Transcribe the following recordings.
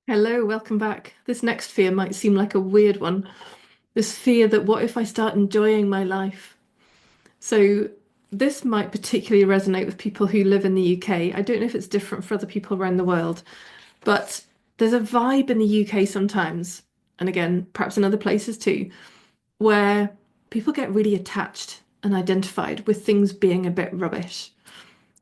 Hello, welcome back. This next fear might seem like a weird one. This fear that what if I start enjoying my life? So, this might particularly resonate with people who live in the UK. I don't know if it's different for other people around the world, but there's a vibe in the UK sometimes, and again, perhaps in other places too, where people get really attached and identified with things being a bit rubbish.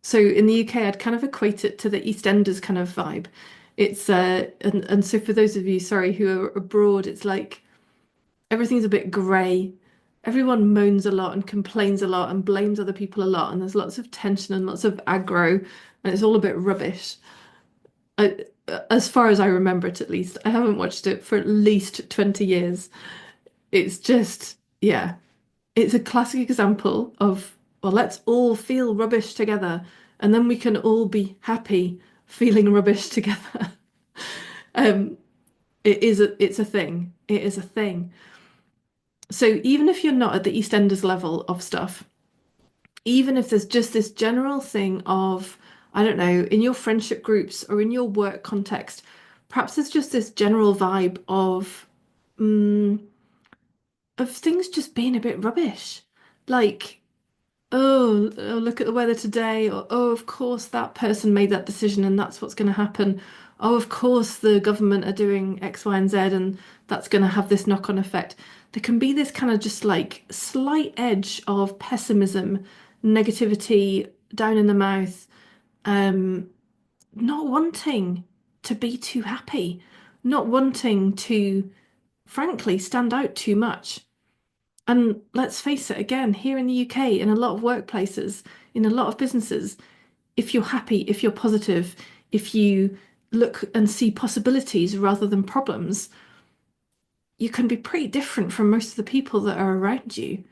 So in the UK, I'd kind of equate it to the EastEnders kind of vibe. It's and so for those of you, sorry, who are abroad, it's like everything's a bit grey. Everyone moans a lot and complains a lot and blames other people a lot, and there's lots of tension and lots of aggro, and it's all a bit rubbish. I, as far as I remember it, at least, I haven't watched it for at least 20 years. It's just, yeah, it's a classic example of, well, let's all feel rubbish together, and then we can all be happy feeling rubbish together. Um, it's a thing. It is a thing. So even if you're not at the EastEnders level of stuff, even if there's just this general thing of, I don't know, in your friendship groups or in your work context, perhaps there's just this general vibe mm, of things just being a bit rubbish. Like, oh, look at the weather today, or oh, of course that person made that decision and that's what's going to happen. Oh, of course the government are doing X, Y, and Z, and that's going to have this knock-on effect. There can be this kind of just like slight edge of pessimism, negativity, down in the mouth, um, not wanting to be too happy, not wanting to, frankly, stand out too much. And let's face it, again, here in the UK, in a lot of workplaces, in a lot of businesses, if you're happy, if you're positive, if you look and see possibilities rather than problems, you can be pretty different from most of the people that are around you.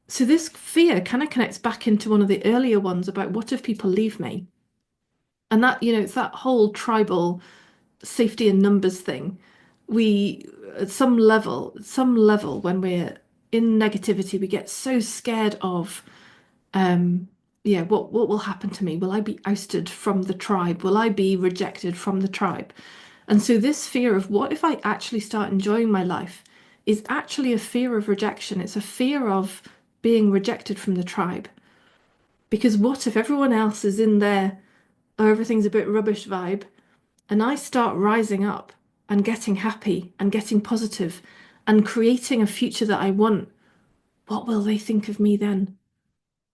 So this fear kind of connects back into one of the earlier ones about what if people leave me? And that, it's that whole tribal safety in numbers thing. We, at some level, when we're in negativity, we get so scared of um yeah, what will happen to me? Will I be ousted from the tribe? Will I be rejected from the tribe? And so this fear of what if I actually start enjoying my life is actually a fear of rejection. It's a fear of being rejected from the tribe. Because what if everyone else is in their oh, everything's a bit rubbish vibe, and I start rising up and getting happy and getting positive and creating a future that I want? What will they think of me then?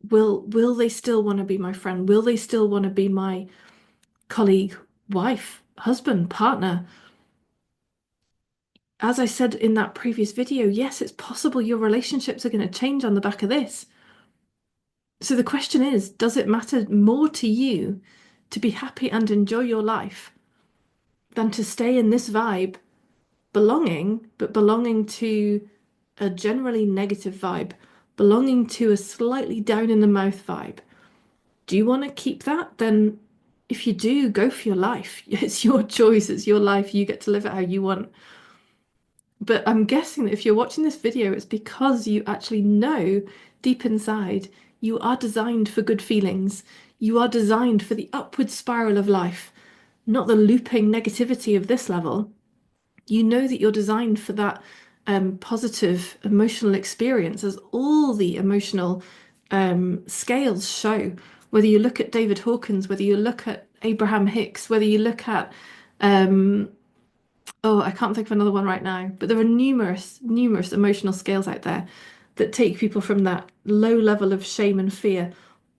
Will they still want to be my friend? Will they still want to be my colleague, wife, husband, partner? As I said in that previous video, yes, it's possible your relationships are going to change on the back of this. So the question is, does it matter more to you to be happy and enjoy your life than to stay in this vibe, belonging, but belonging to a generally negative vibe, belonging to a slightly down in the mouth vibe? Do you want to keep that? Then if you do, go for your life. It's your choice, it's your life. You get to live it how you want. But I'm guessing that if you're watching this video, it's because you actually know deep inside you are designed for good feelings. You are designed for the upward spiral of life, not the looping negativity of this level. You know that you're designed for that positive emotional experience, as all the emotional scales show. Whether you look at David Hawkins, whether you look at Abraham Hicks, whether you look at, um, oh, I can't think of another one right now, but there are numerous emotional scales out there that take people from that low level of shame and fear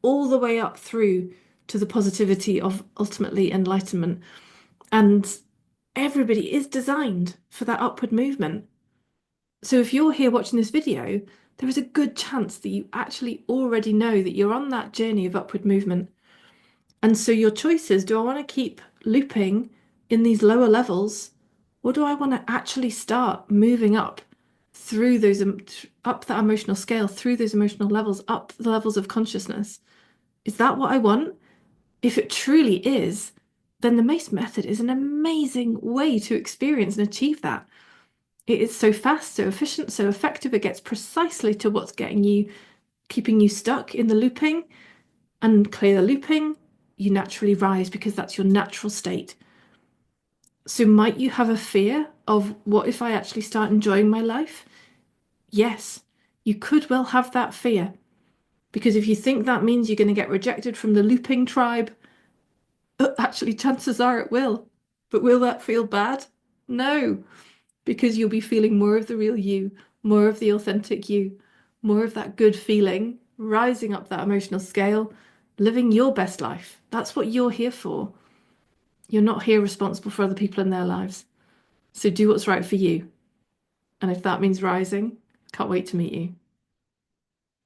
all the way up through to the positivity of ultimately enlightenment. And everybody is designed for that upward movement. So if you're here watching this video, there is a good chance that you actually already know that you're on that journey of upward movement. And so your choice is, do I want to keep looping in these lower levels, or do I want to actually start moving up through those, up that emotional scale, through those emotional levels, up the levels of consciousness? Is that what I want? If it truly is, then the Mace method is an amazing way to experience and achieve that. It is so fast, so efficient, so effective. It gets precisely to what's getting you, keeping you stuck in the looping, and clear the looping. You naturally rise because that's your natural state. So might you have a fear of what if I actually start enjoying my life? Yes, you could well have that fear. Because if you think that means you're going to get rejected from the looping tribe, actually, chances are it will. But will that feel bad? No, because you'll be feeling more of the real you, more of the authentic you, more of that good feeling, rising up that emotional scale, living your best life. That's what you're here for. You're not here responsible for other people in their lives. So do what's right for you. And if that means rising, can't wait to meet you.